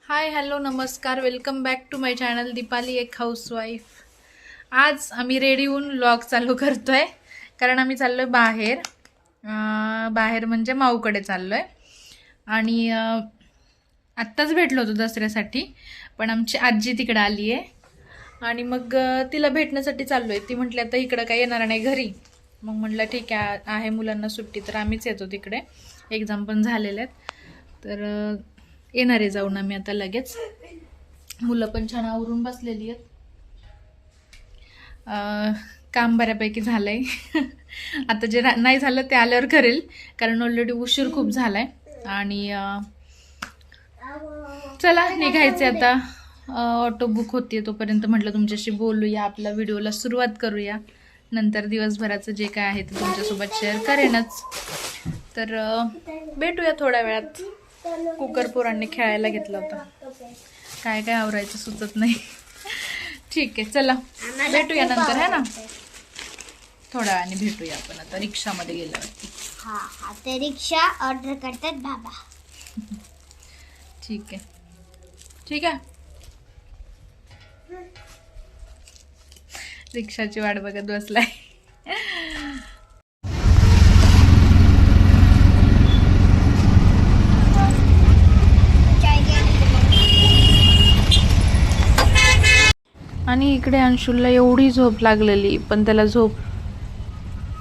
हाय hello नमस्कार welcome back to my channel Deepali एक housewife. आज आम्ही रेडी होऊन व्लॉग चालू करतोय कारण आम्ही चाललोय बाहेर. बाहेर म्हणजे माऊकडे चाललोय आणि आत्ताच भेटलो होतो दसऱ्यासाठी, पण आमची आजी तिकडे आली आहे आणि मग तिला भेटण्यासाठी चाललोय. ती म्हटली आता इकडं काही येणार नाही घरी. मग म्हटलं ठीक आहे मुलांना सुट्टी तर आम्हीच येतो तिकडे, एक्झाम पण झालेल्या आहेत तर येणार आहे जाऊन आम्ही आता लगेच. मुलं पण छान आवरून बसलेली आहेत. काम बऱ्यापैकी झालंय. आता जे नाही झालं ते आल्यावर करेल कारण ऑलरेडी उशीर खूप झालाय. आणि चला निघायचे आता. ऑटो बुक होतीये तोपर्यंत म्हटलं तुमच्याशी बोलूया, आपल्या व्हिडिओला सुरुवात करूया. नंतर दिवसभराचं जे काय आहे ते तुमच्यासोबत शेअर करेनच. तर भेटूया थोड्या वेळात. कुकर पोरांनी खेळायला घेतला होता, काय काय आवरायचं सुचत नाही. ठीक आहे चला भेटूया नंतर है ना. थोड्या वेळाने भेटूया आपण आता रिक्षामध्ये गेल्यावरती. हा ते रिक्षा ऑर्डर करतात बाबा. ठीक आहे ठीक आहे. रिक्षाची वाट बघत बसलाय. आणि इकडे अंशुलला एवढी झोप लागलेली, पण त्याला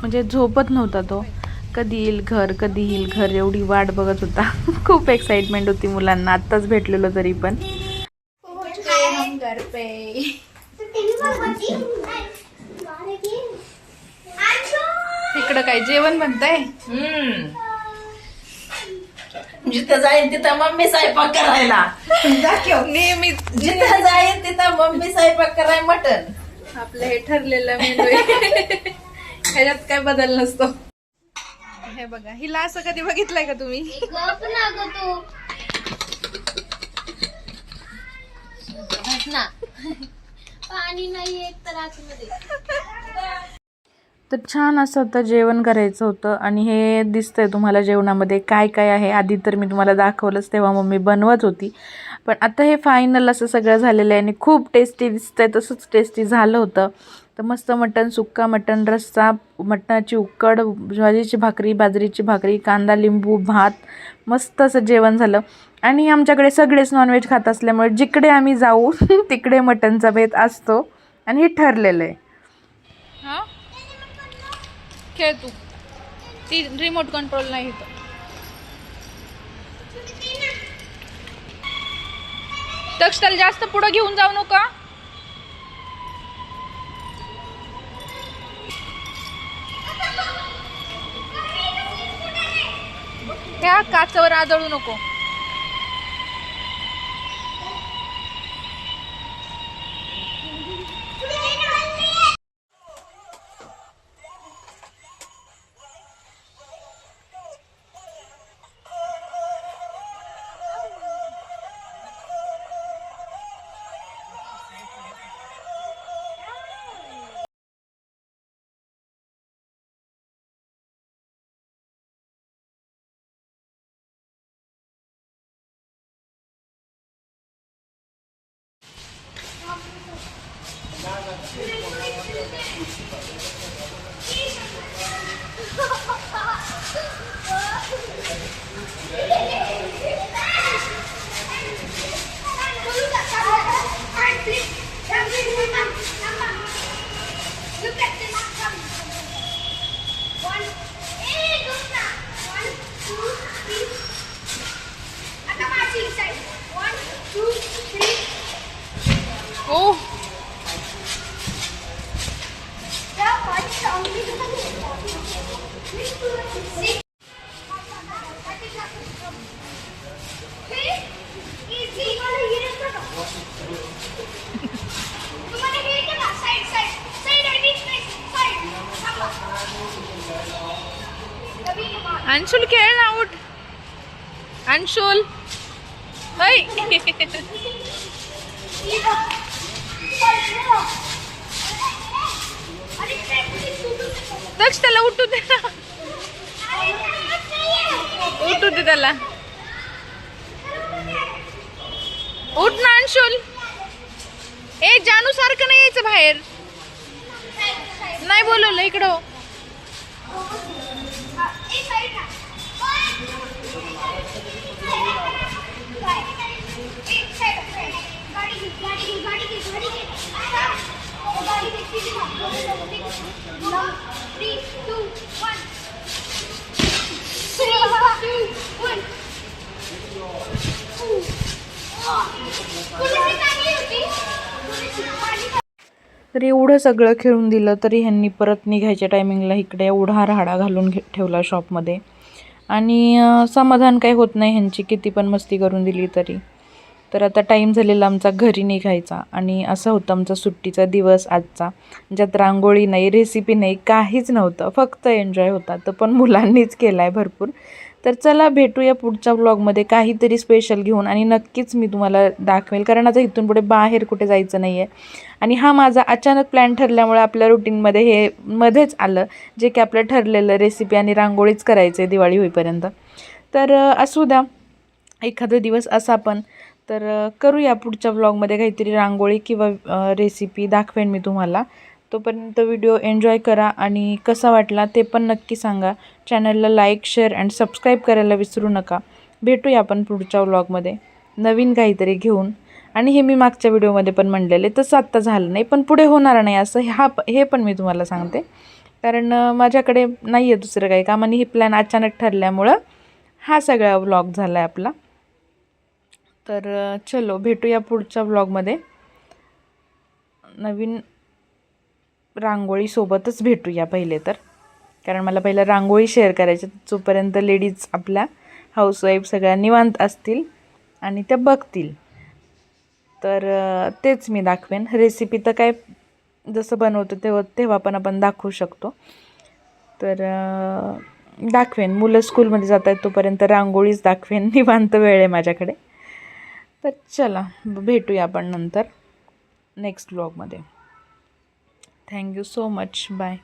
म्हणजे झोपत नव्हता. तो कधी येईल घर कधी येईल घर एवढी वाट बघत होता. खूप एक्साइटमेंट होती मुलांना. आत्ताच भेटलेलो तरी पण. इकडं काय जेवण बनतंय? जिथं जाईन तिथं मम्मी स्वयंपाक करायला. नेहमी जिथं जाईन तिथं मम्मी स्वयंपाक कराय मटण. आपलं हे ठरलेलं मेनू आहे. ह्याच्यात काय बदल नसतो. हे बघा, हिला असं कधी बघितलंय का तुम्ही? पाणी नाही एक तर आतमध्ये. तर छान असं आता जेवण करायचं होतं आणि हे दिसतंय तुम्हाला जेवणामध्ये काय काय आहे. आधी तर मी तुम्हाला दाखवलंच तेव्हा मम्मी बनवत होती, पण आता हे फायनल असं सगळं झालेलं आहे आणि खूप टेस्टी दिसतंय. तसंच टेस्टी झालं होतं. तर मस्त मटण, सुक्का मटण, रस्सा, मटणाची उकड, ज्वारीची भाकरी, बाजरीची भाकरी, कांदा लिंबू, भात, मस्त असं जेवण झालं. आणि आमच्याकडे सगळेच नॉनव्हेज खात असल्यामुळे जिकडे आम्ही जाऊ तिकडे मटणचा बेत असतो आणि हे ठरलेलं आहे. हां खेळ तू, ती रिमोट कंट्रोल नाही इथं. तक्षल जास्त पुढं घेऊन जाऊ नका. त्या काचावर आदळू नको. Oh. अंशुल खेळ ना, उठ अंशुल. दक्ष त्याला उठू दे ना, उठू दे त्याला. उठ ना अंशुल. ए जानू सारखं नाही यायचं बाहेर. नाही बोलवलं इकडं. तर एवढं सगळं खेळून दिलं तरी ह्यांनी परत निघायच्या टायमिंगला इकडे एवढा राडा घालून ठेवला शॉपमध्ये. आणि समाधान काही होत नाही ह्यांची किती पण मस्ती करून दिली तरी. तर आता टाईम झालेला आमचा घरी निघायचा आणि असं होतं आमचा सुट्टीचा दिवस आजचा, ज्यात रांगोळी नाही, रेसिपी नाही, काहीच नव्हतं, फक्त एन्जॉय होता. तर पण मुलांनीच केला आहे भरपूर. तर चला भेटूया पुढच्या व्लॉगमध्ये काहीतरी स्पेशल घेऊन. आणि नक्कीच मी तुम्हाला दाखवेल, कारण आता इथून पुढे बाहेर कुठे जायचं नाही आहे. आणि हा माझा अचानक प्लॅन ठरल्यामुळे आपल्या रुटीनमध्ये हे मध्येच आलं, जे की आपलं ठरलेलं रेसिपी आणि रांगोळीच करायचं आहे दिवाळी होईपर्यंत. तर असू द्या एखादा दिवस असा पण. तर करूया पुढच्या व्लॉगमध्ये काहीतरी रांगोळी किंवा रेसिपी दाखवेन मी तुम्हाला. तोपर्यंत व्हिडिओ एन्जॉय करा आणि कसा वाटला ते पण नक्की सांगा. चॅनलला लाईक, शेअर अँड सबस्क्राईब करायला विसरू नका. भेटूया आपण पुढच्या व्लॉगमध्ये नवीन काहीतरी घेऊन. आणि हे मी मागच्या व्हिडिओमध्ये पण म्हणलेले, तसं आत्ता झालं नाही पण पुढे होणार नाही असं हे पण मी तुम्हाला सांगते, कारण माझ्याकडे नाही आहे दुसरं काही काम आणि हे प्लॅन अचानक ठरल्यामुळं हा सगळा व्लॉग झाला आहे आपला. तर चलो भेटूया पुढच्या व्लॉगमध्ये नवीन रांगोळीसोबतच भेटूया पहिले तर, कारण मला पहिलं रांगोळी शेअर करायची. जोपर्यंत लेडीज आपल्या हाऊसवाईफ सगळ्या निवांत असतील आणि त्या बघतील तर तेच मी दाखवेन. रेसिपी तर काय जसं बनवतो तेव्हा पण आपण दाखवू शकतो. तर दाखवेन. मुलं स्कूलमध्ये जात आहेत तोपर्यंत रांगोळीच दाखवेन. निवांत वेळ आहे माझ्याकडे. तर चला भेटूया आपण नंतर नेक्स्ट व्लॉगमध्ये. Thank you so much. बाय.